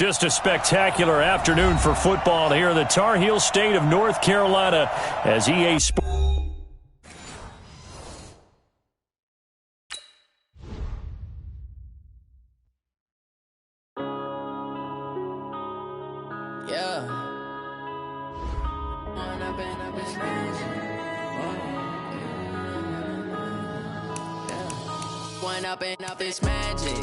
Just a spectacular afternoon for football here in the Tar Heel state of North Carolina as EA Sports. Up this magic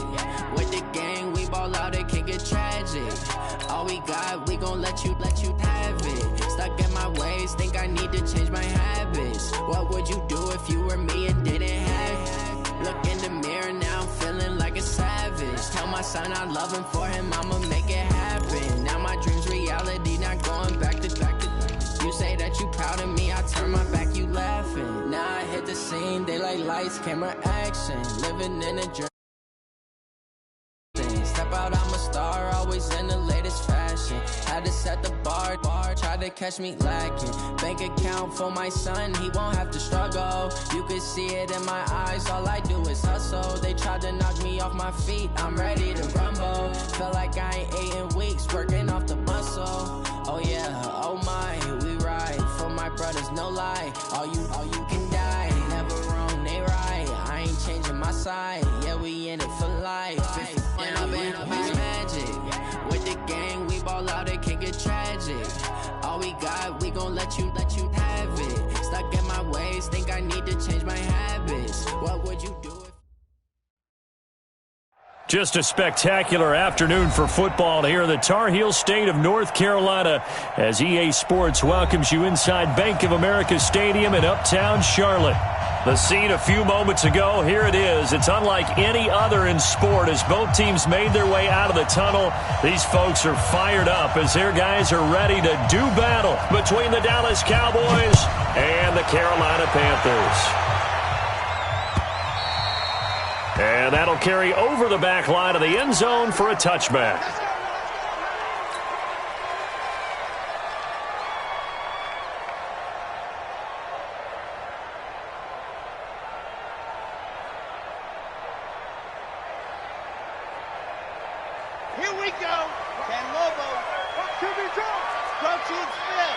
with the gang, we ball out, it can get tragic. All we got, we gon' let you have it. Stuck in my ways, think I need to change my habits. What would you do if you were me and didn't have it? Look in the mirror now, I'm feeling like a savage. Tell my son I love him, for him I'ma make it happen. Now my dreams reality, not going back to. You say that you proud of me, I turn my back, you laughing. Now I hit the scene, they like lights, camera, action. Living in a dream. Step out, I'm a star, always in the latest fashion. Had to set the bar, tried to catch me lacking. Bank account for my son, he won't have to struggle. You can see it in my eyes, all I do is hustle. They tried to knock me off my feet, I'm ready to rumble. Feel like I ain't ate in weeks, working off the muscle. Oh yeah, oh my, we ride for my brothers, no lie. All you can die, never wrong, they right. I ain't changing my side, yeah, we in it for life. Up is magic with the gang, we ball out, it can get tragic. All we got, we gon' let you have it. Stuck in my ways, think I need to change my habits. What would you do if Just a spectacular afternoon for football here in the Tar Heel state of North Carolina as EA Sports welcomes you inside Bank of America Stadium in Uptown Charlotte. The scene a few moments ago, here it is. It's unlike any other in sport as both teams made their way out of the tunnel. These folks are fired up as their guys are ready to do battle between the Dallas Cowboys and the Carolina Panthers. And that'll carry over the back line of the end zone for a touchback. Here we go. Can Lobo. QB draw. Protein spill.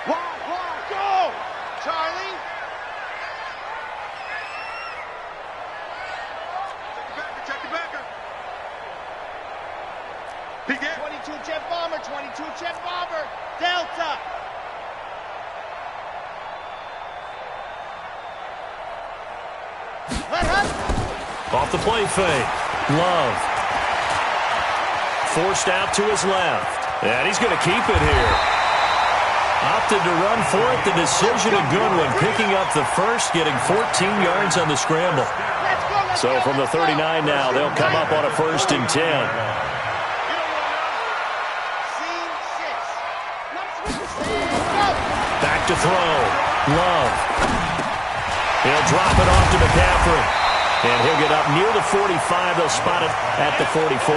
Wide, go. Charlie. Check the backer. He get 22 jet bomber. 22 jet bomber. Delta. Off the play fake. Love. Forced out to his left. And he's going to keep it here. Opted to run for it. The decision a good one. Picking up the first, getting 14 yards on the scramble. So from the 39 now, they'll come up on a 1st and 10. Back to throw. Love. He'll drop it off to McCaffrey. And he'll get up near the 45. They'll spot it at the 44.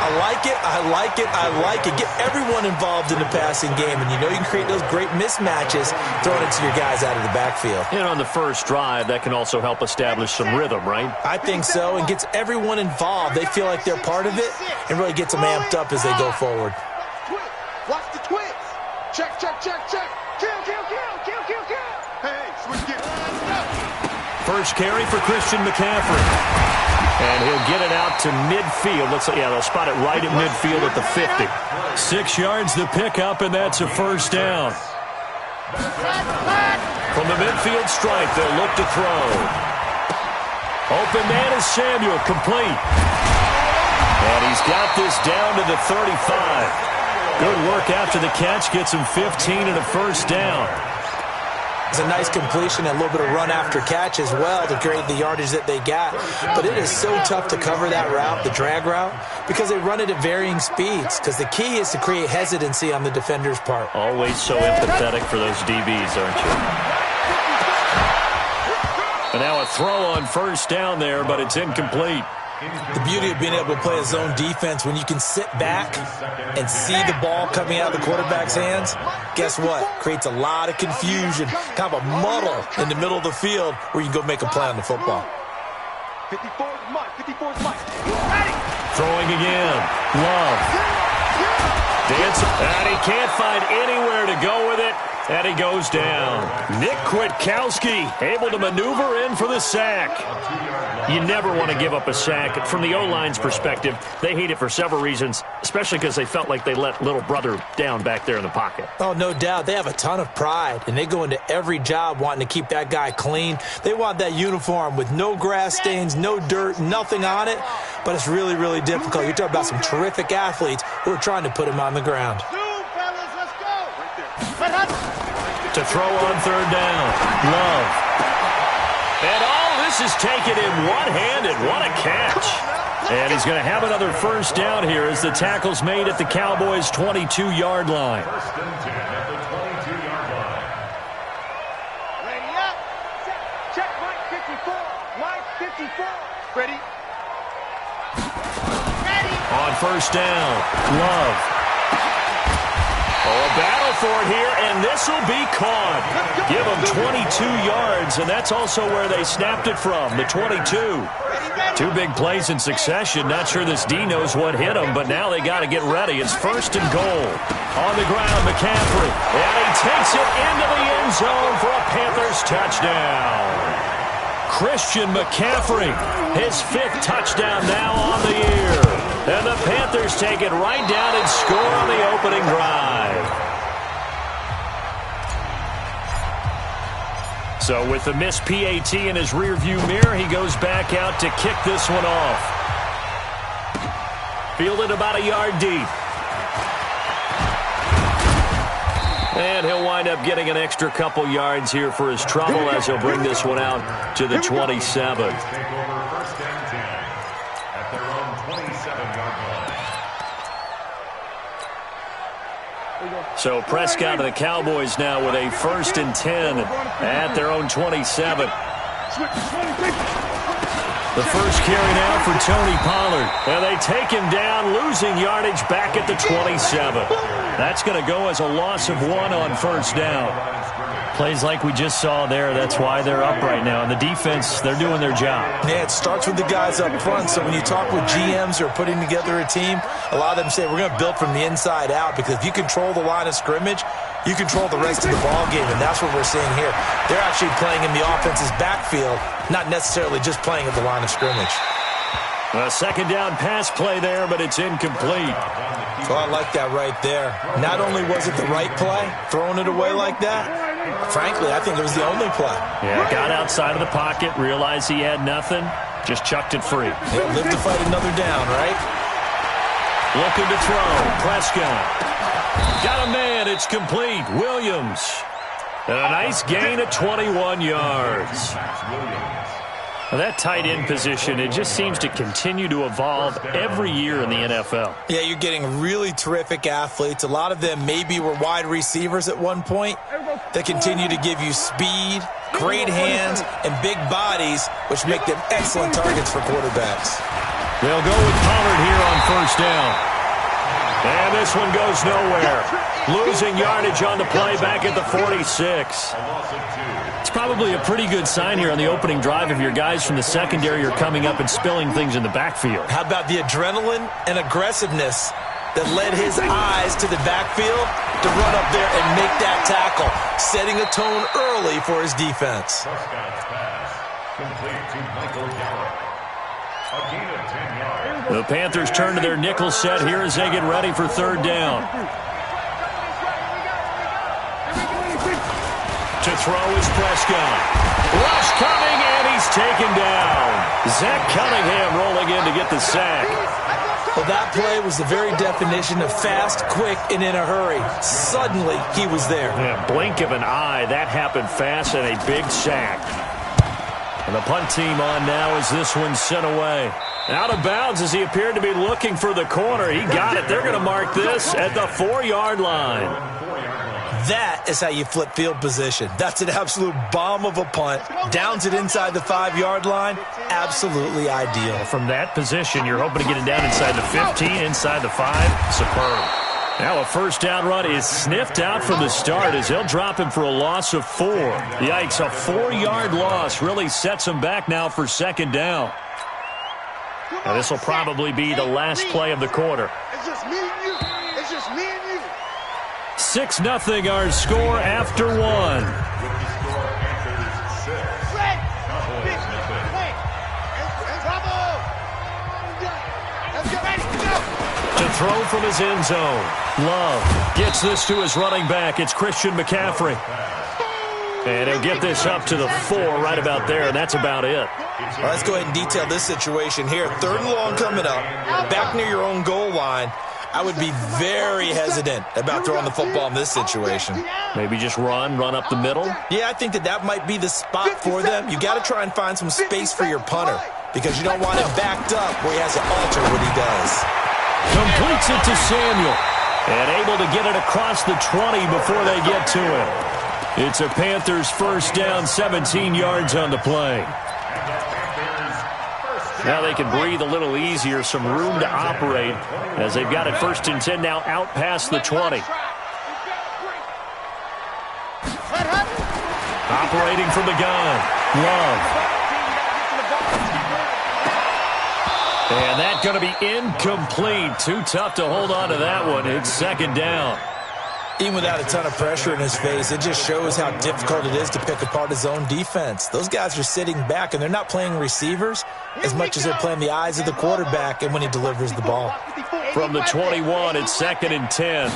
I like it, I like it, I like it. Get everyone involved in the passing game, and you know you can create those great mismatches throwing it to your guys out of the backfield. And on the first drive, that can also help establish some rhythm, right? I think so, and gets everyone involved. They feel like they're part of it, and really gets them amped up as they go forward. Watch the twist. Check. Kill. Hey, switch gears. First carry for Christian McCaffrey. And he'll get it out to midfield. Looks like, yeah, they'll spot it right at midfield at the 50. 6 yards the pickup, and that's a first down. From the midfield stripe, they'll look to throw. Open man is Samuel, complete. And he's got this down to the 35. Good work after the catch, gets him 15 and a first down. It's a nice completion and a little bit of run after catch as well to create the yardage that they got. But it is so tough to cover that route, the drag route, because they run it at varying speeds. Because the key is to create hesitancy on the defender's part. Always so empathetic for those DBs, aren't you? And now a throw on first down there, but it's incomplete. The beauty of being able to play a zone defense when you can sit back and see the ball coming out of the quarterback's hands, guess what? Creates a lot of confusion, kind of a muddle in the middle of the field where you can go make a play on the football. 54's Mike. Ready. Throwing again. Love. Dancing. And he can't find anywhere to go with it. And he goes down. Nick Kwiatkowski able to maneuver in for the sack. You never want to give up a sack. From the O-line's perspective, they hate it for several reasons, especially because they felt like they let little brother down back there in the pocket. Oh, no doubt. They have a ton of pride, and they go into every job wanting to keep that guy clean. They want that uniform with no grass stains, no dirt, nothing on it. But it's really, really difficult. You're talking about some terrific athletes who are trying to put him on the ground. To throw on third down. Love. And all this is taken in one-handed. What a catch. And he's going to have another first down here as the tackle's made at the Cowboys' 22-yard line. Ready up. Check line 54. Line 54. Ready. Ready. On first down. Love. Oh, a battle for it here, and this will be caught. Give them 22 yards, and that's also where they snapped it from, the 22. Two big plays in succession. Not sure this D knows what hit him, but now they got to get ready. It's first and goal. On the ground, McCaffrey, and he takes it into the end zone for a Panthers touchdown. Christian McCaffrey, his 5th touchdown now on the year. And the Panthers take it right down and score on the opening drive. So with the missed PAT in his rearview mirror, he goes back out to kick this one off. Fielded about a yard deep. And he'll wind up getting an extra couple yards here for his trouble as he'll bring this one out to the 27. So Prescott and the Cowboys now with a 1st and 10 at their own 27. The first carry now for Tony Pollard. And they take him down, losing yardage back at the 27. That's going to go as a loss of 1 on first down. Plays like we just saw there, that's why they're up right now. And the defense, they're doing their job. Yeah, it starts with the guys up front. So when you talk with GMs who are putting together a team, a lot of them say we're going to build from the inside out, because if you control the line of scrimmage, you control the rest of the ball game, and that's what we're seeing here. They're actually playing in the offense's backfield, not necessarily just playing at the line of scrimmage. A second down pass play there, but it's incomplete. So I like that right there. Not only was it the right play, throwing it away like that, frankly, I think it was the only play. Yeah, got outside of the pocket, realized he had nothing, just chucked it free. Yeah, live to fight another down, right? Looking to throw. Prescott. Got a man. It's complete. Williams. And a nice gain of 21 yards. Now that tight end position, it just seems to continue to evolve every year in the NFL. Yeah, you're getting really terrific athletes. A lot of them maybe were wide receivers at one point that continue to give you speed, great hands, and big bodies, which make them excellent targets for quarterbacks. They'll go with Pollard here on first down. And this one goes nowhere. Losing yardage on the play back at the 46. It's probably a pretty good sign here on the opening drive if your guys from the secondary are coming up and spilling things in the backfield. How about the adrenaline and aggressiveness that led his eyes to the backfield to run up there and make that tackle, setting a tone early for his defense. The Panthers turn to their nickel set here as they get ready for third down. To throw is Prescott. Rush coming, and he's taken down. Zach Cunningham rolling in to get the sack. Well, that play was the very definition of fast, quick, and in a hurry. Suddenly, he was there. Yeah, blink of an eye. That happened fast, and a big sack. And the punt team on now as this one's sent away. Out of bounds as he appeared to be looking for the corner. He got it. They're going to mark this at the 4-yard line. That is how you flip field position. That's an absolute bomb of a punt. Downs it inside the 5-yard line. Absolutely ideal. From that position, you're hoping to get it down inside the 15, inside the 5. Superb. Now a first down run is sniffed out from the start as they'll drop him for a loss of 4. Yikes, a 4-yard loss really sets him back now for second down. And this will probably be the last play of the quarter. It's just me and you. It's just me and you. 6-0 our score after one. To throw from his end zone. Love gets this to his running back. It's Christian McCaffrey. And he'll get this up to the 4 right about there, and that's about it. Well, let's go ahead and detail this situation here. 3rd and long coming up, back near your own goal line. I would be very hesitant about throwing the football in this situation. Maybe just run up the middle? Yeah, I think that might be the spot for them. You got to try and find some space for your punter because you don't want him backed up where he has to alter what he does. Completes it to Samuel. And able to get it across the 20 before they get to it. It's a Panthers first down, 17 yards on the play. Now they can breathe a little easier, some room to operate as they've got it 1st and 10 now out past the 20. Operating from the gun, Love. And that's going to be incomplete. Too tough to hold on to that one. It's 2nd down. Even without a ton of pressure in his face, it just shows how difficult it is to pick apart his own defense. Those guys are sitting back, and they're not playing receivers as much as they're playing the eyes of the quarterback and when he delivers the ball. From the 21, it's 2nd and 10.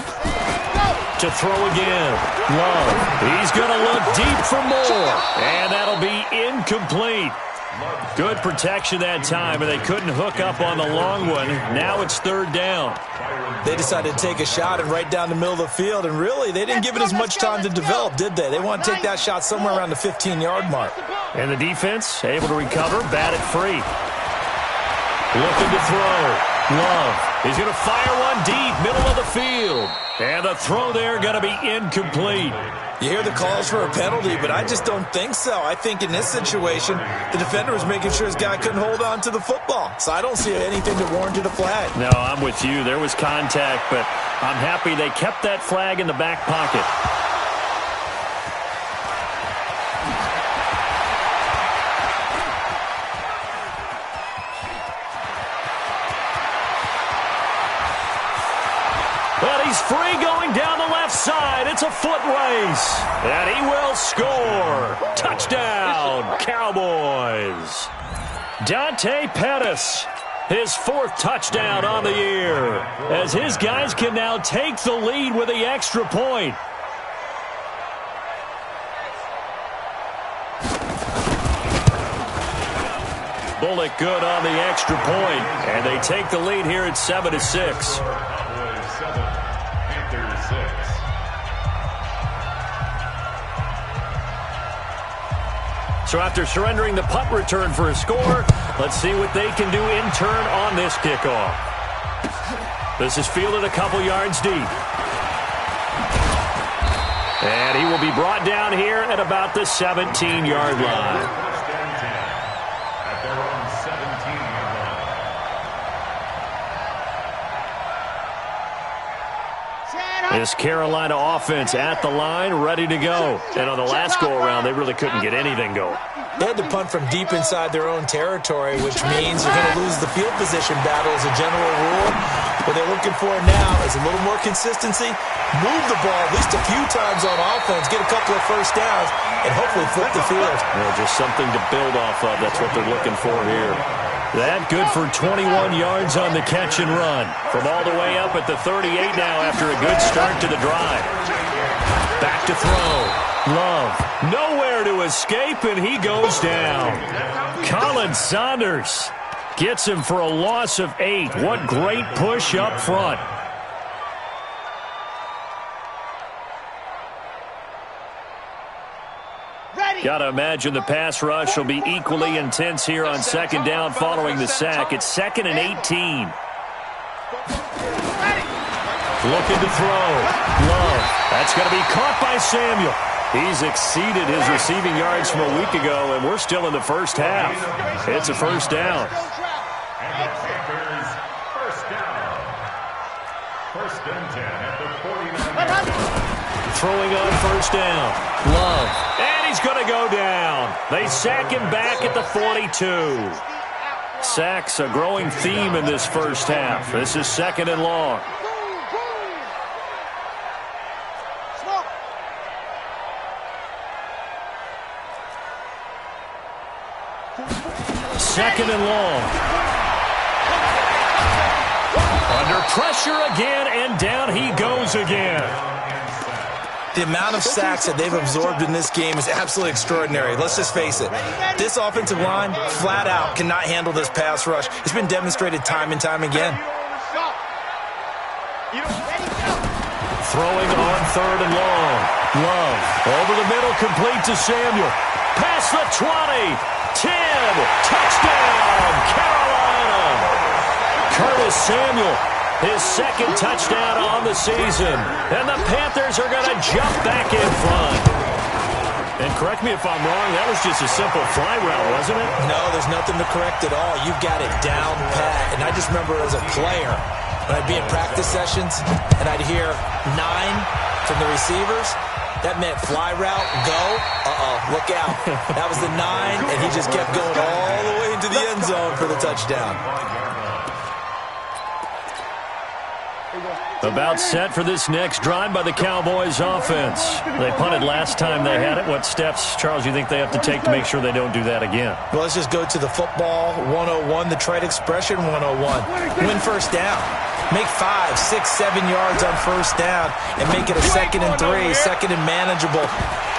To throw again. Love. He's going to look deep for more. And that'll be incomplete. Good protection that time, and they couldn't hook up on the long one. Now it's 3rd down. They decided to take a shot and right down the middle of the field, and really, they didn't give it as much time to develop, did they? They want to take that shot somewhere around the 15-yard mark. And the defense able to recover, bat it free. Looking to throw. Love. He's going to fire one deep, middle of the field. And the throw there going to be incomplete. You hear the calls for a penalty, but I just don't think so. I think in this situation, the defender was making sure his guy couldn't hold on to the football. So I don't see anything that warranted a flag. No, I'm with you. There was contact, but I'm happy they kept that flag in the back pocket. But he's free going down the left side. It's a foot race. And he will score. Touchdown, Cowboys. Dante Pettis, his 4th touchdown on the year, as his guys can now take the lead with the extra point. Bullock good on the extra point, and they take the lead here at 7-6. So after surrendering the punt return for a score, let's see what they can do in turn on this kickoff. This is fielded a couple yards deep. And he will be brought down here at about the 17-yard line. This Carolina offense at the line, ready to go. And on the last go-around, they really couldn't get anything going. They had to punt from deep inside their own territory, which means you're going to lose the field position battle as a general rule. What they're looking for now is a little more consistency, move the ball at least a few times on offense, get a couple of first downs, and hopefully flip the field. Yeah, just something to build off of. That's what they're looking for here. That good for 21 yards on the catch and run. From all the way up at the 38 now after a good start to the drive. Back to throw. Love. Nowhere to escape, and he goes down. Colin Saunders gets him for a loss of 8. What great push up front. Got to imagine the pass rush will be equally intense here on 2nd down following the sack. It's 2nd and 18. Looking to throw. Love. That's going to be caught by Samuel. He's exceeded his receiving yards from a week ago, and we're still in the first half. It's a first down. Throwing on first down. Love. And he's going to go down. They sack him back at the 42. Sacks, a growing theme in this first half. This is 2nd and long. Second and long. Under pressure again, and down he goes again. The amount of sacks that they've absorbed in this game is absolutely extraordinary. Let's just face it. This offensive line, flat out, cannot handle this pass rush. It's been demonstrated time and time again. Throwing on 3rd and long. Love over the middle, complete to Samuel. Past the 20. 10. Touchdown, Carolina. Curtis Samuel, his 2nd touchdown on the season. And the Panthers are going to jump back in front. And correct me if I'm wrong, that was just a simple fly route, wasn't it? No, there's nothing to correct at all. You've got it down pat. And I just remember as a player, when I'd be in practice sessions and I'd hear 9 from the receivers, that meant fly route, go, look out. That was the 9, and he just kept going all the way into the end zone for the touchdown. About set for this next drive by the Cowboys offense. They punted last time they had it. What steps, Charles, you think they have to take to make sure they don't do that again? Well, let's just go to the football 101, the trade expression 101. Win first down. Make 5, 6, 7 yards on first down and make it a 2nd and 3, 2nd and manageable.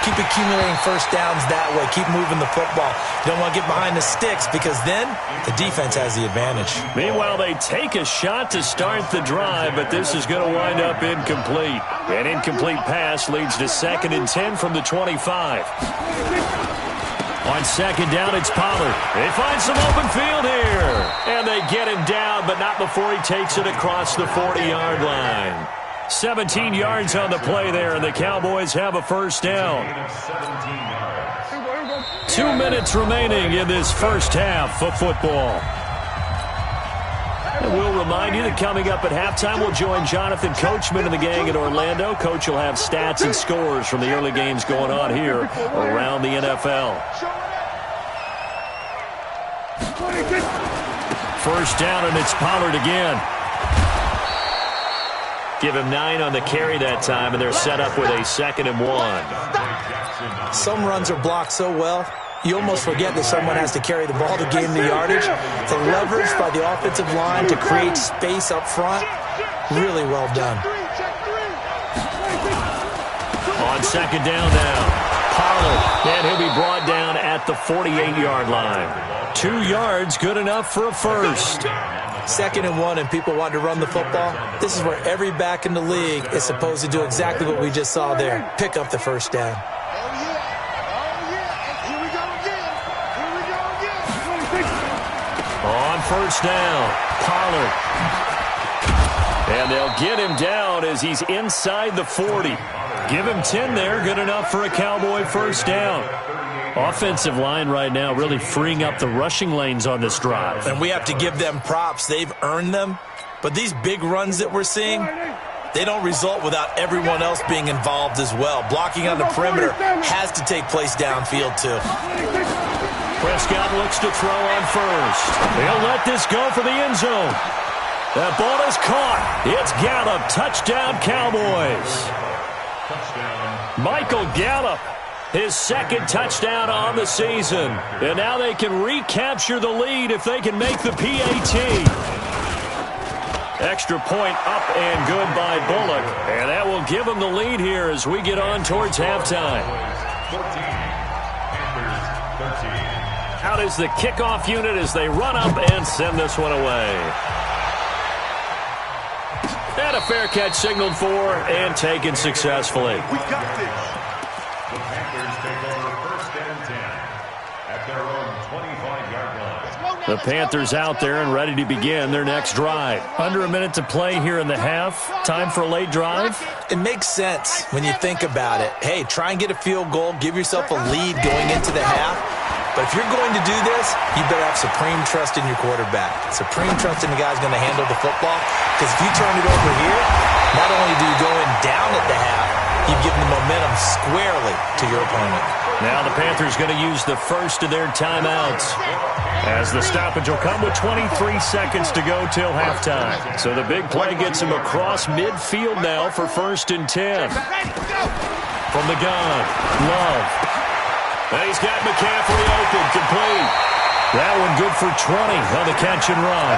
Keep accumulating first downs that way. Keep moving the football. You don't want to get behind the sticks because then the defense has the advantage. Meanwhile, they take a shot to start the drive, but this is going to wind up incomplete. An incomplete pass leads to 2nd and 10 from the 25. On 2nd down, it's Pollard. They find some open field here. And they get him down, but not before he takes it across the 40-yard line. 17 yards on the play there, and the Cowboys have a first down. 2 minutes remaining in this first half of football. And we'll remind you that coming up at halftime, we'll join Jonathan Coachman and the gang in Orlando. Coach will have stats and scores from the early games going on here around the NFL. First down, and it's Pollard again. Give him 9 on the carry that time, and they're set up with a 2nd and 1. Some runs are blocked so well, you almost forget that someone has to carry the ball to gain the yardage. The leverage by the offensive line to create space up front, really well done. On 2nd down now, Pollard, and he'll be brought down at the 48-yard line. 2 yards, good enough for a first. 2nd and 1, and people want to run the football. This is where every back in the league is supposed to do exactly what we just saw there. Pick up the first down. On first down, Pollard. And they'll get him down as he's inside the 40. Give him 10 there, good enough for a Cowboy first down. Offensive line right now really freeing up the rushing lanes on this drive. And we have to give them props. They've earned them. But these big runs that we're seeing, they don't result without everyone else being involved as well. Blocking on the perimeter has to take place downfield too. Prescott looks to throw on first. They'll let this go for the end zone. That ball is caught. It's Gallup. Touchdown, Cowboys. Michael Gallup, his 2nd touchdown on the season. And now they can recapture the lead if they can make the PAT. Extra point up and good by Bullock. And that will give them the lead here as we get on towards halftime. Out is the kickoff unit as they run up and send this one away. And a fair catch signaled for and taken successfully. We got this. The Panthers take over 1st and 10 at their own 25-yard line. The Panthers out there and ready to begin their next drive. Under a minute to play here in the half. Time for a late drive. It makes sense when you think about it. Hey, try and get a field goal. Give yourself a lead going into the half. But if you're going to do this, you better have supreme trust in your quarterback. Supreme trust in the guy's going to handle the football. Because if you turn it over here, not only do you go in down at the half, you've given the momentum squarely to your opponent. Now the Panthers going to use the first of their timeouts, as the stoppage will come with 23 seconds to go till halftime. So the big play gets him across midfield now for 1st and 10. From the gun, Love. And he's got McCaffrey open, complete. That one good for 20 on the catch and run.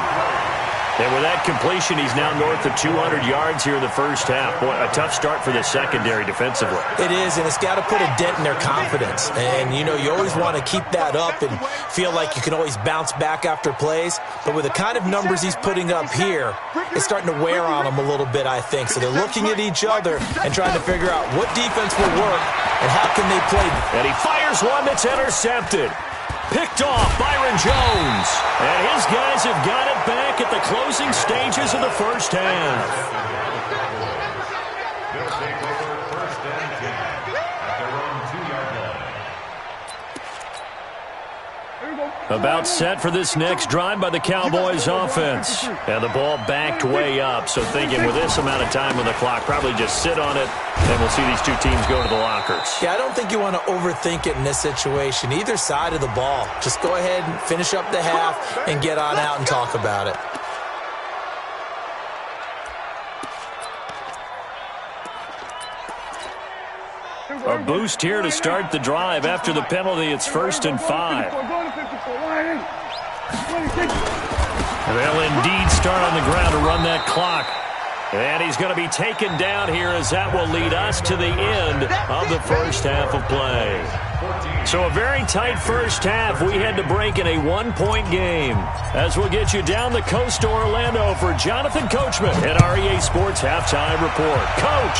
And with that completion, he's now north of 200 yards here in the first half. Boy, a tough start for the secondary defensively. It is, and it's got to put a dent in their confidence. And, you know, you always want to keep that up and feel like you can always bounce back after plays. But with the kind of numbers he's putting up here, it's starting to wear on them a little bit, I think. So they're looking at each other and trying to figure out what defense will work and how can they play. And he fires one that's intercepted. Picked off Byron Jones. And his guys have got it back at the closing stages of the first half. They'll take over 1st and 10 at their own 2-yard line. About set for this next drive by the Cowboys offense. And the ball backed way up. So thinking with this amount of time on the clock, probably just sit on it. And we'll see these two teams go to the lockers. Yeah, I don't think you want to overthink it in this situation. Either side of the ball. Just go ahead and finish up the half and get on out and talk about it. A boost here to start the drive. After the penalty, it's 1st and 5. They'll indeed start on the ground to run that clock. And he's going to be taken down here, as that will lead us to the end of the first half of play. So a very tight first half. We had to break in a 1-point game. As we'll get you down the coast to Orlando for Jonathan Coachman at our EA Sports Halftime Report. Coach!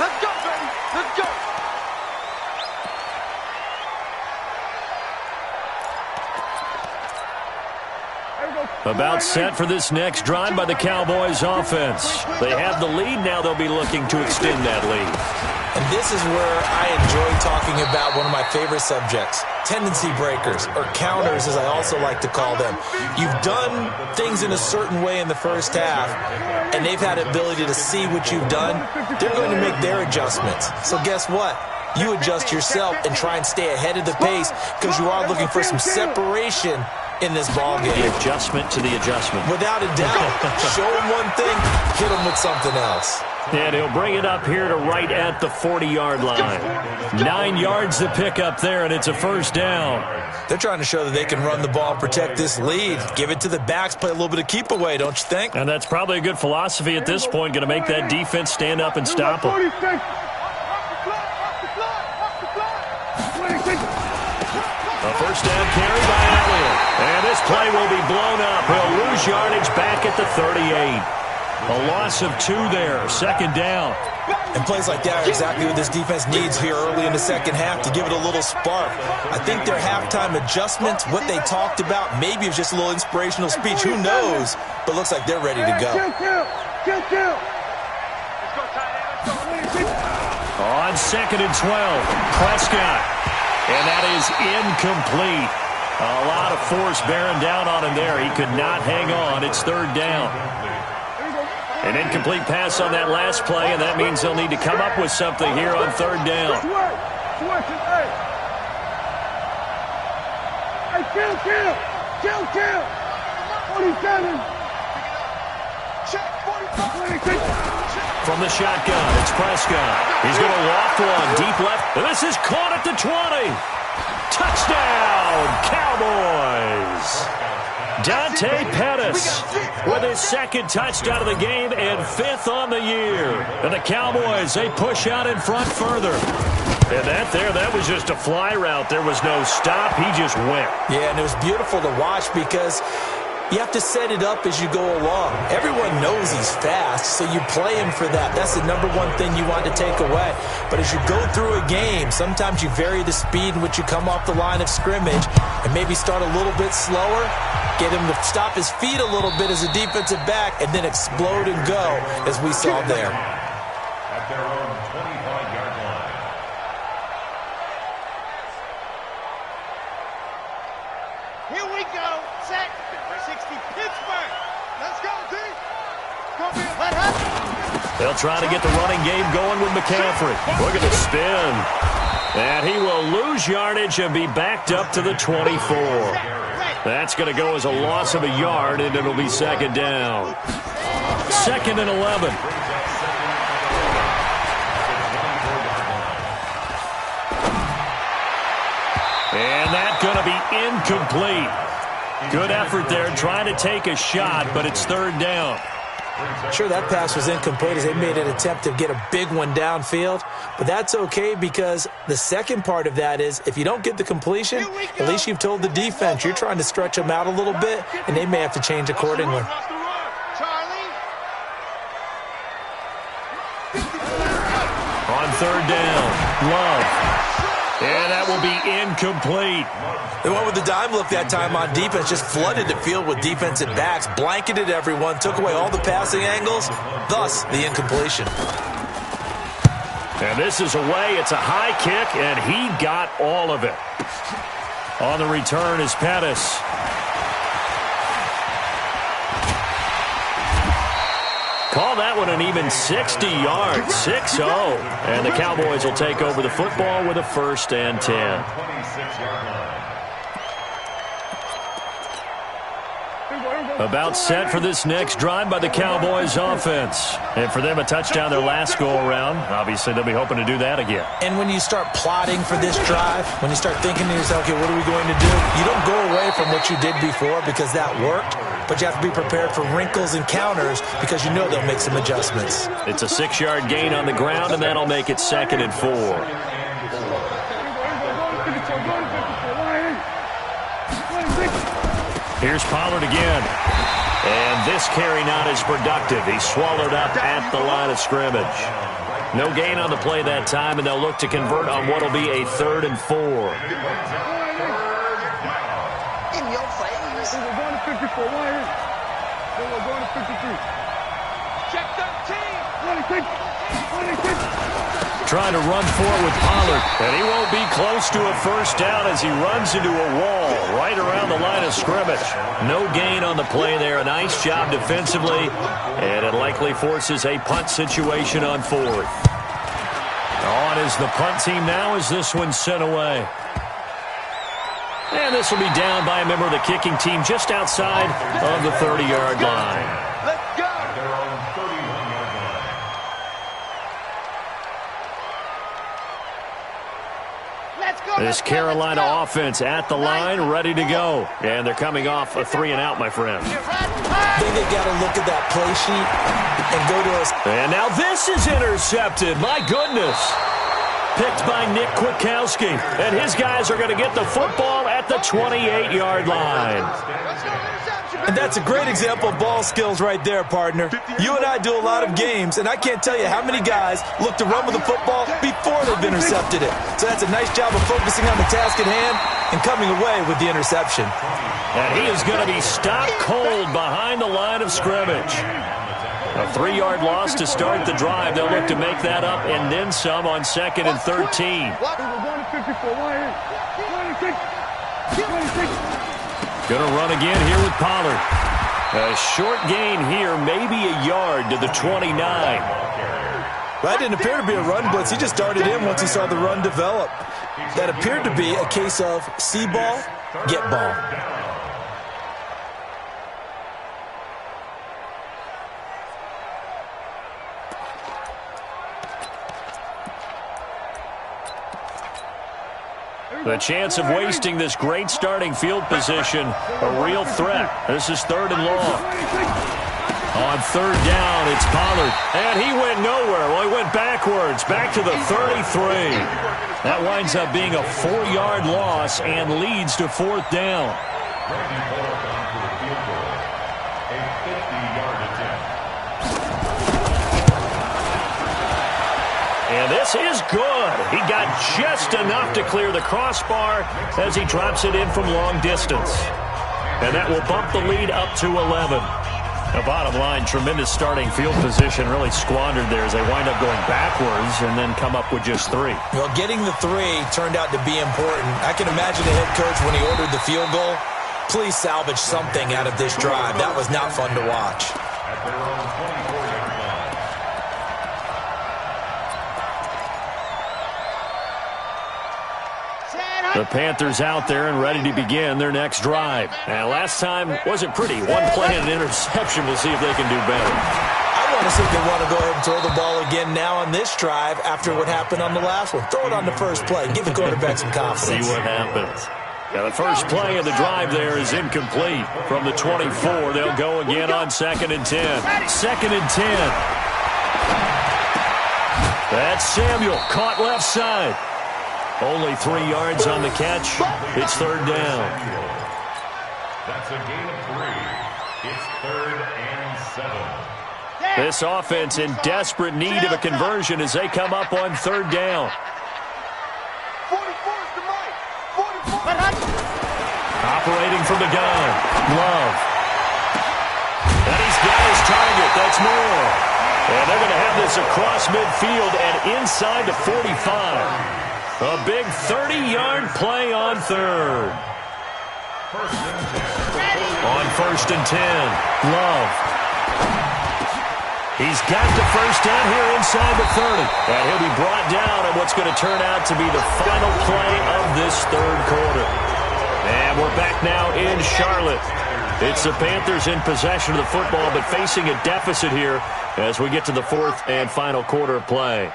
Let's go, baby. Let's go. About set for this next drive by the Cowboys offense. They have the lead. Now they'll be looking to extend that lead. And this is where I enjoy talking about one of my favorite subjects, tendency breakers, or counters as I also like to call them. You've done things in a certain way in the first half, and they've had the ability to see what you've done. They're going to make their adjustments. So guess what? You adjust yourself and try and stay ahead of the pace, because you are looking for some separation in this ball game. The adjustment to the adjustment. Without a doubt. Show him one thing, hit him with something else. And he'll bring it up here to right at the 40-yard line. 9 yards to pick up there, and it's a first down. They're trying to show that they can run the ball and protect this lead. Give it to the backs, play a little bit of keep away, don't you think? And that's probably a good philosophy at this point, going to make that defense stand up and stop them. A first down carry by Elliott. And this play will be blown up. He'll lose yardage back at the 38. A loss of 2 there. Second down. And plays like that are exactly what this defense needs here early in the second half to give it a little spark. I think their halftime adjustments, what they talked about, maybe it was just a little inspirational speech. Who knows? But looks like they're ready to go. On 2nd and 12, Prescott. And that is incomplete. A lot of force bearing down on him there. He could not hang on. It's 3rd down. An incomplete pass on that last play, and that means they'll need to come up with something here on 3rd down. From the shotgun, it's Prescott. He's going to loft one deep left. And this is caught at the 20. Touchdown, Cowboys. Dante Pettis with his 2nd touchdown of the game and 5th on the year. And the Cowboys, they push out in front further. And that was just a fly route. There was no stop. He just went. Yeah, and it was beautiful to watch because you have to set it up as you go along. Everyone knows he's fast, so you play him for that. That's the number one thing you want to take away. But as you go through a game, sometimes you vary the speed in which you come off the line of scrimmage and maybe start a little bit slower, get him to stop his feet a little bit as a defensive back, and then explode and go, as we saw there. At their own 25-yard line. Here we go. Set. 60 Pittsburgh. Let's go, D. They'll try to get the running game going with McCaffrey. Look at the spin. And he will lose yardage and be backed up to the 24. That's going to go as a loss of a yard, and it'll be second down. 2nd and 11. And that's going to be incomplete. Good effort there trying to take a shot, but it's 3rd down. Sure, that pass was incomplete as they made an attempt to get a big one downfield, but that's okay because the second part of that is if you don't get the completion, at least you've told the defense you're trying to stretch them out a little bit, and they may have to change accordingly. On 3rd down, Love. And that will be incomplete. They went with the dime look that time on defense, just flooded the field with defensive backs, blanketed everyone, took away all the passing angles, thus the incompletion. And this is away. It's a high kick, and he got all of it. On the return is Pettis. Call that one an even 60 yards, 6-0. And the Cowboys will take over the football with a 1st and 10. About set for this next drive by the Cowboys offense. And for them, a touchdown their last go-around. Obviously, they'll be hoping to do that again. And when you start plotting for this drive, when you start thinking to yourself, okay, what are we going to do? You don't go away from what you did before because that worked, but you have to be prepared for wrinkles and counters because you know they'll make some adjustments. It's a 6-yard gain on the ground, and that'll make it 2nd and 4. Here's Pollard again. And this carry not as productive. He's swallowed up at the line of scrimmage. No gain on the play that time, and they'll look to convert on what will be a 3rd and 4. In your face. We're going to 54. We're going to 53. Check 13. 26. Trying to run for it with Pollard, and he won't be close to a 1st down as he runs into a wall right around the line of scrimmage. No gain on the play there. A nice job defensively, and it likely forces a punt situation on 4th. On is the punt team now as this one's sent away. And this will be down by a member of the kicking team just outside of the 30-yard line. Let's go. This Carolina offense at the line, ready to go. And they're coming off a 3-and-out, my friend. I think they got to look at that play sheet and go to us. And now this is intercepted. My goodness. Picked by Nick Kwiatkowski. And his guys are going to get the football at the 28-yard line. And that's a great example of ball skills right there, partner. You and I do a lot of games, and I can't tell you how many guys look to run with the football before they've intercepted it. So that's a nice job of focusing on the task at hand and coming away with the interception. And he is going to be stopped cold behind the line of scrimmage. A 3-yard loss to start the drive. They'll look to make that up and then some on 2nd and 13. We're going to 54. 26. Going to run again here with Pollard. A short gain here, maybe a yard to the 29. That didn't appear to be a run blitz. He just darted in once he saw the run develop. That appeared to be a case of see ball, get ball. The chance of wasting this great starting field position, a real threat. This is 3rd and long. On 3rd down, it's Pollard. And he went nowhere. Well, he went backwards, back to the 33. That winds up being a 4-yard loss and leads to 4th down. And this is good. He got just enough to clear the crossbar as he drops it in from long distance. And that will bump the lead up to 11. The bottom line, tremendous starting field position, really squandered there as they wind up going backwards and then come up with just 3. Well, getting the 3 turned out to be important. I can imagine the head coach when he ordered the field goal. Please salvage something out of this drive. That was not fun to watch. The Panthers out there and ready to begin their next drive. And last time wasn't pretty. One play and an interception. We'll see if they can do better. I want to see if they want to go ahead and throw the ball again now on this drive after what happened on the last one. Throw it on the first play. Give the quarterback some confidence. See what happens. Now the first play of the drive there is incomplete. From the 24, they'll go again on 2nd and 10. 2nd and 10. That's Samuel, caught left side. Only 3 yards on the catch. It's 3rd down. That's a gain of 3. It's 3rd and 7. This offense in desperate need of a conversion as they come up on 3rd down. Operating from the gun. Love. And he's got his target. That's Moore. And they're going to have this across midfield and inside the 45. A big 30-yard play on 3rd. On 1st and 10. Love. He's got the first down here inside the 30. And he'll be brought down on what's going to turn out to be the final play of this 3rd quarter. And we're back now in Charlotte. It's the Panthers in possession of the football, but facing a deficit here as we get to the 4th and final quarter of play.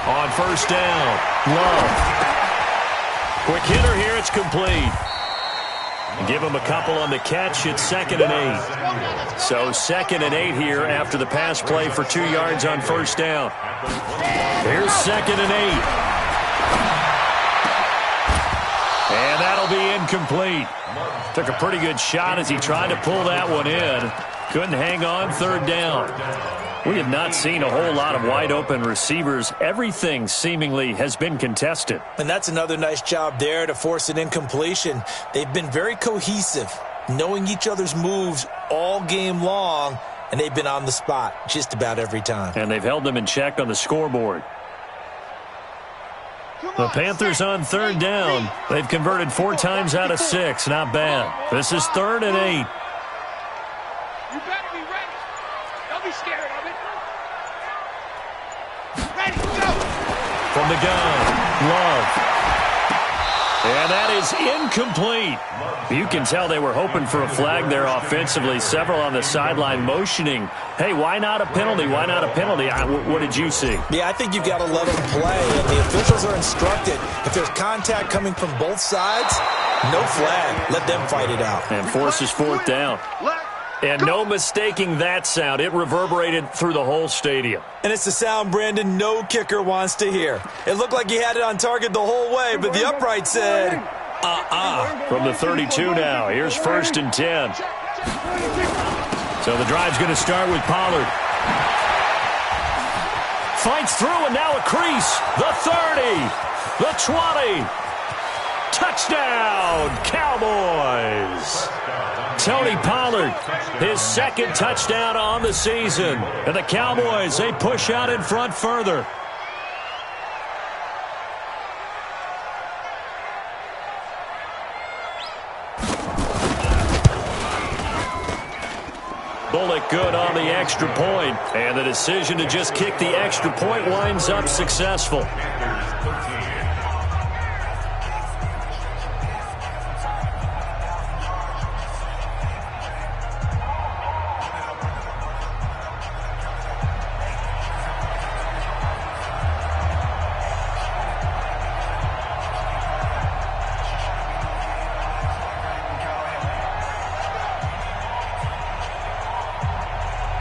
On 1st down, Love. Quick hitter here, it's complete. Give him a couple on the catch, it's 2nd and 8. So 2nd and 8 here after the pass play for 2 yards on 1st down. Here's 2nd and 8. And that'll be incomplete. Took a pretty good shot as he tried to pull that one in. Couldn't hang on, 3rd down. We have not seen a whole lot of wide-open receivers. Everything seemingly has been contested. And that's another nice job there to force an incompletion. They've been very cohesive, knowing each other's moves all game long, and they've been on the spot just about every time. And they've held them in check on the scoreboard. The Panthers on 3rd down. They've converted 4 times out of 6. Not bad. This is 3rd and 8. You better be ready. Don't be scared of it. Ready, go. From the gun, Love. And that is incomplete. You can tell they were hoping for a flag there offensively. Several on the sideline motioning. Hey, why not a penalty? Why not a penalty? What did you see? Yeah, I think you've got to let them play. And the officials are instructed, if there's contact coming from both sides, no flag. Let them fight it out. And forces 4th down. And no mistaking that sound. It reverberated through the whole stadium. And it's the sound Brandon no kicker wants to hear. It looked like he had it on target the whole way, but the upright said, From the 32 now, here's 1st and 10. So the drive's going to start with Pollard. Fights through and now a crease. The 30, the 20. Touchdown, Cowboys. Tony Pollard, his 2nd touchdown on the season. And the Cowboys, they push out in front further. Bullock good on the extra point. And the decision to just kick the extra point winds up successful.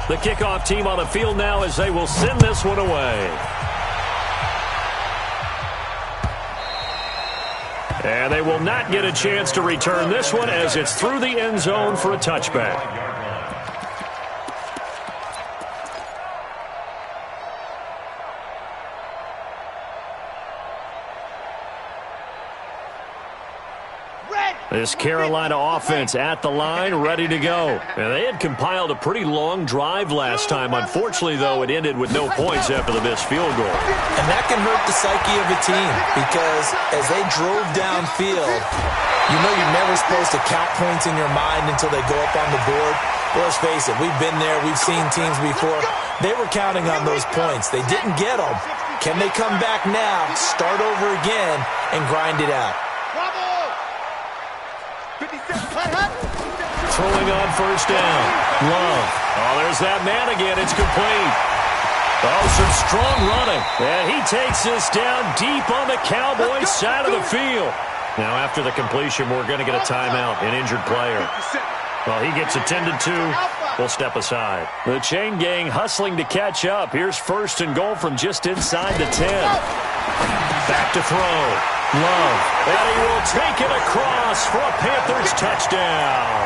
The kickoff team on the field now as they will send this one away. And they will not get a chance to return this one as it's through the end zone for a touchback. This Carolina offense at the line, ready to go. And they had compiled a pretty long drive last time. Unfortunately, though, it ended with no points after the missed field goal. And that can hurt the psyche of a team because as they drove downfield, you know you're never supposed to count points in your mind until they go up on the board. Well, let's face it, we've been there. We've seen teams before. They were counting on those points. They didn't get them. Can they come back now, start over again, and grind it out? Throwing on first down. Love. Oh, there's that man again. It's complete. Oh, some strong running. And he takes this down deep on the Cowboys side of the field. Now, after the completion, we're going to get a timeout, an injured player. Well, he gets attended to. We'll step aside. The chain gang hustling to catch up. Here's first and goal from just inside the 10. Back to throw. Love. And he will take it across for a Panthers touchdown.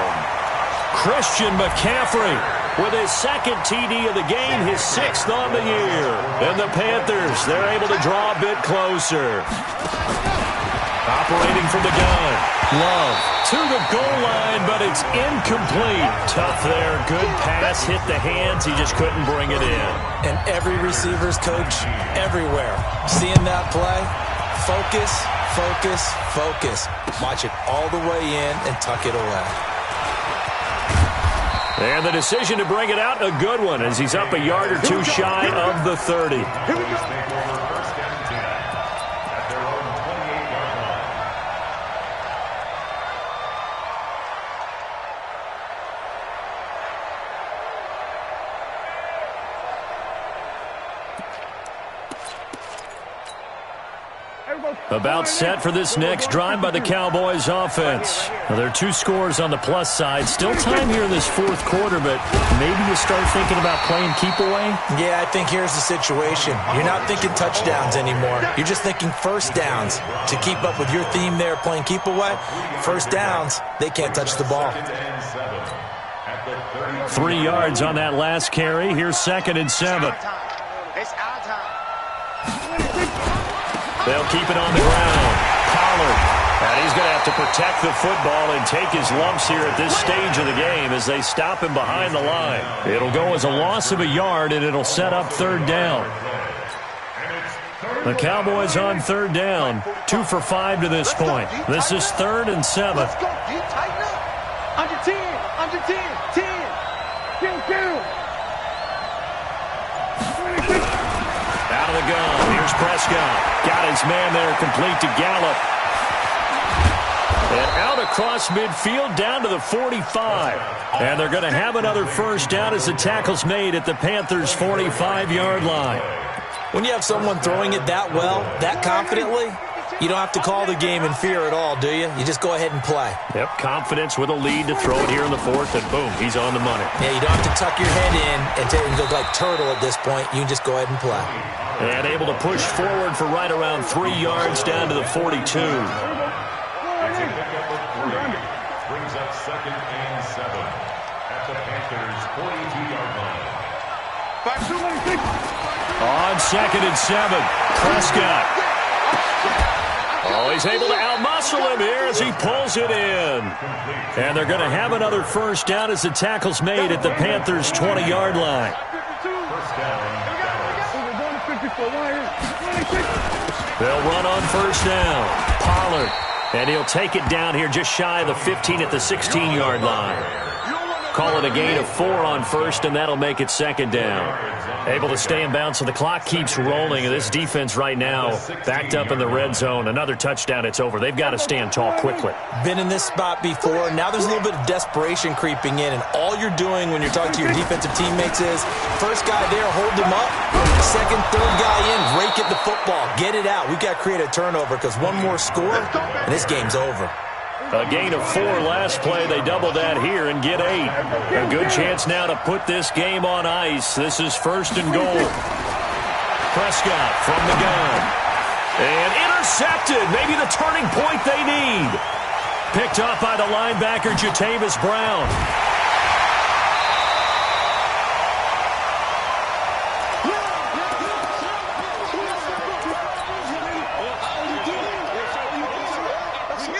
Christian McCaffrey with his second TD of the game, his 6th on the year. And the Panthers, they're able to draw a bit closer. Operating from the gun. Love to the goal line, but it's incomplete. Tough there. Good pass. Hit the hands. He just couldn't bring it in. And every receiver's coach everywhere. Seeing that play, focus, focus, focus. Watch it all the way in and tuck it away. And the decision to bring it out, a good one, as he's up a yard or two shy of the 30. Here we go. First and 10 at their own 28-yard line. About set for this next drive by the Cowboys offense. Now, there are 2 scores on the plus side. Still time here in this 4th quarter, but maybe you start thinking about playing keep away? Yeah, I think here's the situation. You're not thinking touchdowns anymore. You're just thinking first downs. To keep up with your theme there, playing keep away, first downs, they can't touch the ball. 3 yards on that last carry. Here's 2nd and 7. It's our time. They'll keep it on the ground. Pollard. And he's going to have to protect the football and take his lumps here at this stage of the game as they stop him behind the line. It'll go as a loss of a yard, and it'll set up 3rd down. The Cowboys on 3rd down. 2 for 5 to this point. This is 3rd and 7. Let's go. You tighten up. Under 10. Under 10. 10. Go. Out of the gun. Here's Prescott. Got his man there, complete to Gallup. And out across midfield down to the 45. And they're going to have another first down as the tackle's made at the Panthers' 45-yard line. When you have someone throwing it that well, that confidently, you don't have to call the game in fear at all, do you? You just go ahead and play. Yep, confidence with a lead to throw it here in the 4th, and boom, he's on the money. Yeah, you don't have to tuck your head in and look like turtle at this point. You can just go ahead and play. And able to push forward for right around 3 yards down to the 42. Brings up 2nd and 7 at the Panthers' 42-yard line. On 2nd and 7, Prescott. Oh, he's able to outmuscle him here as he pulls it in. And they're going to have another first down as the tackle's made at the Panthers' 20-yard line. First down. They'll run on first down. Pollard. And he'll take it down here just shy of the 15 at the 16-yard line. Call it a gain of 4 on first, and that'll make it 2nd down. Able to stay in bounds, so the clock keeps rolling. And this defense right now backed up in the red zone. Another touchdown, it's over. They've got to stand tall quickly. Been in this spot before. Now there's a little bit of desperation creeping in. And all you're doing when you're talking to your defensive teammates is, first guy there, hold him up. Second, third guy in, rake at the football. Get it out. We've got to create a turnover because one more score, and this game's over. A gain of 4 last play. They double that here and get 8. A good chance now to put this game on ice. This is 1st and goal. Prescott from the gun. And intercepted. Maybe the turning point they need. Picked up by the linebacker, Jatavis Brown.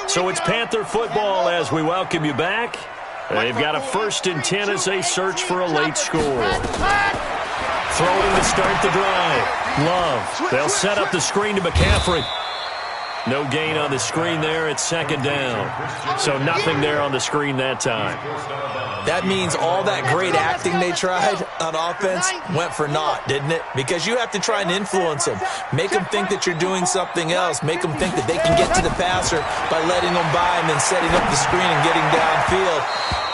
So it's Panther football as we welcome you back. They've got a 1st and 10 as they search for a late score. Throwing to start the drive. Love. They'll set up the screen to McCaffrey. No gain on the screen there. It's second down. So nothing there on the screen that time. That means all that great acting they tried on offense went for naught, didn't it? Because you have to try and influence them. Make them think that you're doing something else. Make them think that they can get to the passer by letting them by and then setting up the screen and getting downfield.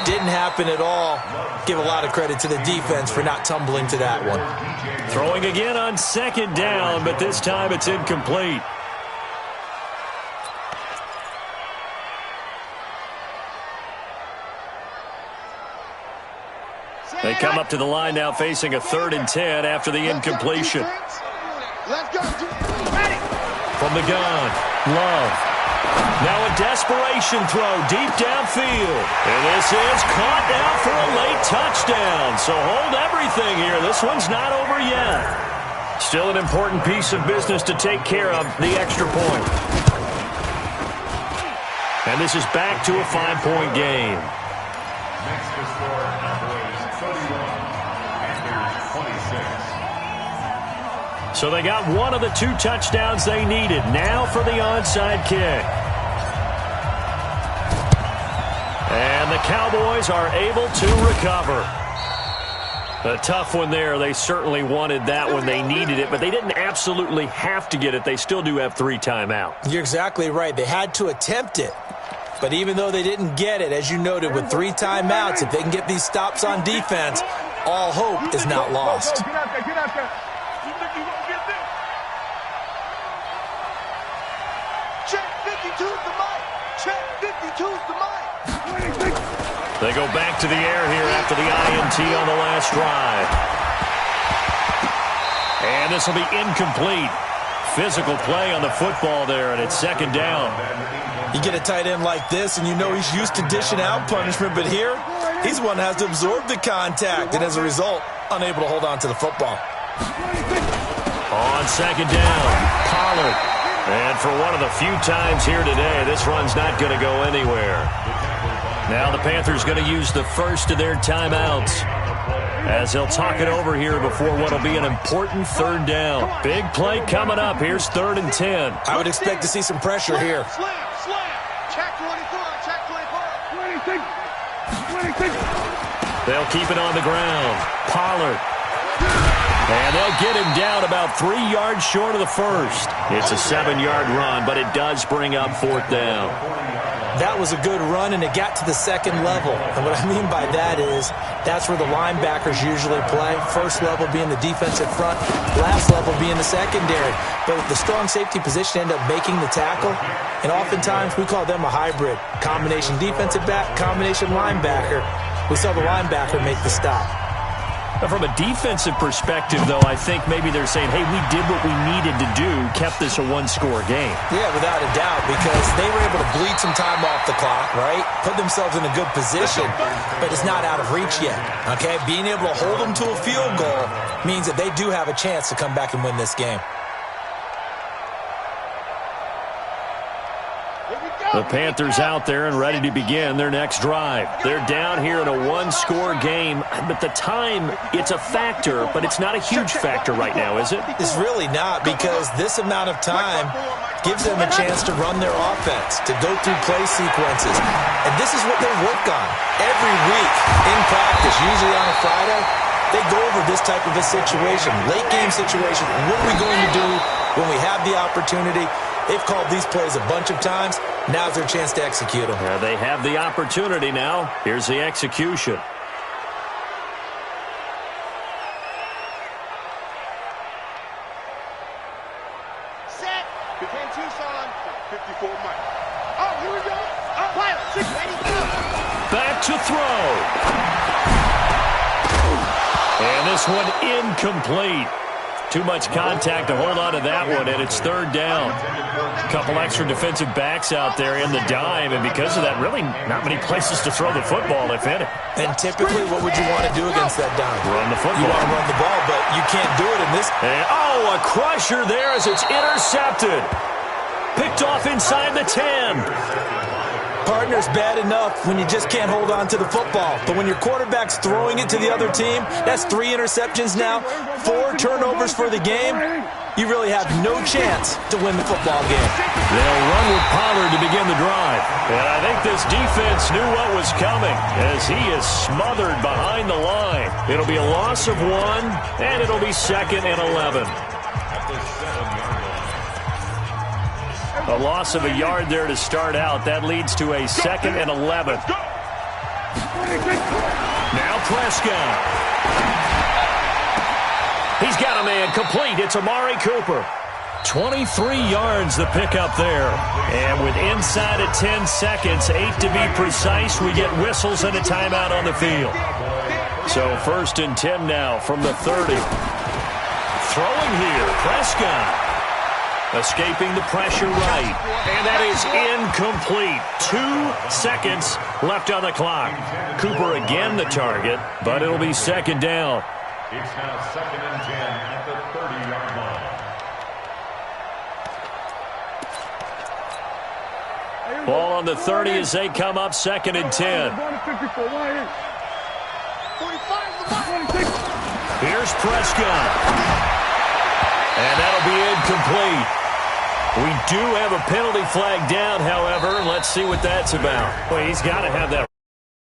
Didn't happen at all. Give a lot of credit to the defense for not tumbling to that one. Throwing again on second down, but this time it's incomplete. They come up to the line now facing a 3rd and 10 after the incompletion. From the gun, Love. Now a desperation throw deep downfield. And this is caught now for a late touchdown. So hold everything here. This one's not over yet. Still an important piece of business to take care of, the extra point. And this is back to a 5-point game. Next to score, Cowboys 31, Panthers 26. So they got one of the 2 touchdowns they needed. Now for the onside kick. And the Cowboys are able to recover. A tough one there. They certainly wanted that when they needed it, but they didn't absolutely have to get it. They still do have 3 timeouts. You're exactly right. They had to attempt it. But even though they didn't get it, as you noted, with 3 timeouts, if they can get these stops on defense, all hope is not lost. Get out there, get out there. You think you won't get this? Check 52's the mic. Check 52's the mic. They go back to the air here after the INT on the last drive. And this will be incomplete. Physical play on the football there, and it's second down. You get a tight end like this, and you know he's used to dishing out punishment, but here, he's the one who has to absorb the contact, and as a result, unable to hold on to the football. On second down, Pollard. And for one of the few times here today, this run's not going to go anywhere. Now the Panthers going to use the first of their timeouts as they'll talk it over here before what will be an important 3rd down. Big play coming up. Here's 3rd and 10. I would expect to see some pressure here. Slam. Check 24, check 24. They'll keep it on the ground. Pollard. And they'll get him down about 3 yards short of the first. It's a 7-yard run, but it does bring up 4th down. That was a good run, and it got to the 2nd level. And what I mean by that is that's where the linebackers usually play. First level being the defensive front, last level being the secondary. But the strong safety position ended up making the tackle, and oftentimes we call them a hybrid. Combination defensive back, combination linebacker. We saw the linebacker make the stop. From a defensive perspective, though, I think maybe they're saying, hey, we did what we needed to do, kept this a 1-score game. Yeah, without a doubt, because they were able to bleed some time off the clock, right? Put themselves in a good position, but it's not out of reach yet, okay? Being able to hold them to a field goal means that they do have a chance to come back and win this game. The Panthers out there and ready to begin their next drive. They're down here in a 1-score game, but the time, it's a factor, but it's not a huge factor right now, is it? It's really not, because this amount of time gives them a chance to run their offense, to go through play sequences. And this is what they work on every week in practice, usually on a Friday. They go over this type of a situation, late game situation. What are we going to do when we have the opportunity? They've called these plays a bunch of times. Now's their chance to execute them. Yeah, they have the opportunity now. Here's the execution. Set. Between Tucson, 54 Mike. Oh, here we go. Pilot, 682. Back to throw. And this one incomplete. Too much contact to hold on to that one, and it's 3rd down. A couple extra defensive backs out there in the dime, and because of that, really not many places to throw the football, if any. And typically, what would you want to do against that dime? Run the football. You want to run the ball, but you can't do it in this. And, oh, a crusher there as it's intercepted. Picked off inside the 10. Partner's bad enough when you just can't hold on to the football. But when your quarterback's throwing it to the other team, that's 3 interceptions now, 4 turnovers for the game. you really have no chance to win the football game. They'll run with Pollard to begin the drive. And I think this defense knew what was coming as he is smothered behind the line. It'll be a loss of 1, and it'll be 2nd and 11. A loss of a yard there to start out. That leads to a 2nd and 11. Now Prescott. He's got a man complete. It's Amari Cooper. 23 yards the pickup there. And with inside of 10 seconds, 8 to be precise, we get whistles and a timeout on the field. So 1st and 10 now from the 30. Throwing here, Prescott. Escaping the pressure right. And that is incomplete. 2 seconds left on the clock. Cooper again the target, but it'll be 2nd down. It's now 2nd and 10 at the 30-yard line. Ball on the 30 as they come up 2nd and 10. Here's Prescott. And that'll be incomplete. We do have a penalty flag down, however. Let's see what that's about. Well, he's got to have that.